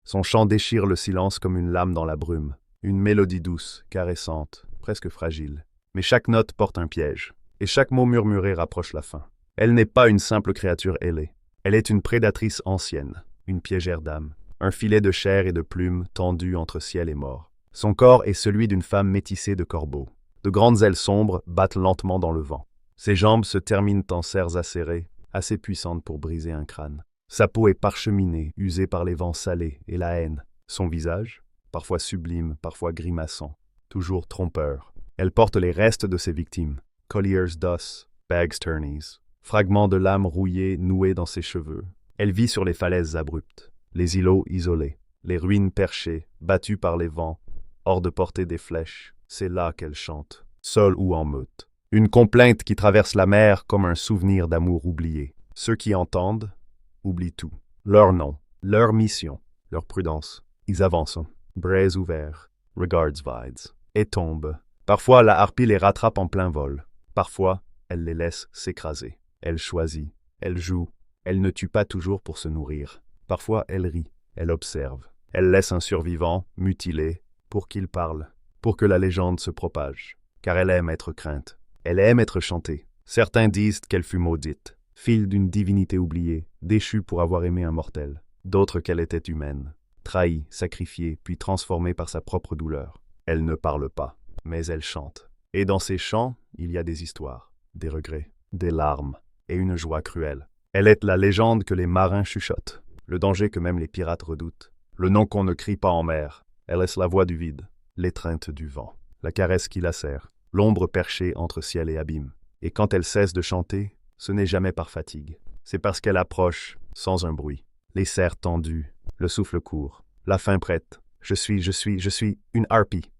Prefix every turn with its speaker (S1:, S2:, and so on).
S1: Son chant déchire le silence comme une lame dans la brume. Une mélodie douce, caressante, presque fragile. Mais chaque note porte un piège, et chaque mot murmuré rapproche la fin. Elle n'est pas une simple créature ailée. Elle est une prédatrice ancienne, une piégère d'âme, un filet de chair et de plumes tendu entre ciel et mort. Son corps est celui d'une femme métissée de corbeaux. De grandes ailes sombres battent lentement dans le vent. Ses jambes se terminent en serres acérées, assez puissantes pour briser un crâne. Sa peau est parcheminée, usée par les vents salés et la haine. Son visage, parfois sublime, parfois grimaçant, toujours trompeur. Elle porte les restes de ses victimes, colliers d'os, bagsternies, fragments de lames rouillées noués dans ses cheveux. Elle vit sur les falaises abruptes, les îlots isolés, les ruines perchées, battues par les vents, hors de portée des flèches. C'est là qu'elle chante, seule ou en meute. Une complainte qui traverse la mer comme un souvenir d'amour oublié. Ceux qui entendent oublient tout. Leur nom, leur mission, leur prudence. Ils avancent, bras ouverts, regards vides, et tombent. Parfois, la harpie les rattrape en plein vol. Parfois, elle les laisse s'écraser. Elle choisit, elle joue. Elle ne tue pas toujours pour se nourrir. Parfois, elle rit, elle observe. Elle laisse un survivant, mutilé, pour qu'il parle, pour que la légende se propage. Car elle aime être crainte. Elle aime être chantée. Certains disent qu'elle fut maudite, fille d'une divinité oubliée, déchue pour avoir aimé un mortel. D'autres qu'elle était humaine, trahie, sacrifiée, puis transformée par sa propre douleur. Elle ne parle pas, mais elle chante. Et dans ces chants, il y a des histoires, des regrets, des larmes et une joie cruelle. Elle est la légende que les marins chuchotent, le danger que même les pirates redoutent, le nom qu'on ne crie pas en mer. Elle est la voix du vide, l'étreinte du vent, la caresse qui lacère, l'ombre perchée entre ciel et abîme. Et quand elle cesse de chanter, ce n'est jamais par fatigue. C'est parce qu'elle approche, sans un bruit. Les serres tendues, le souffle court, la fin prête. Je suis une harpie.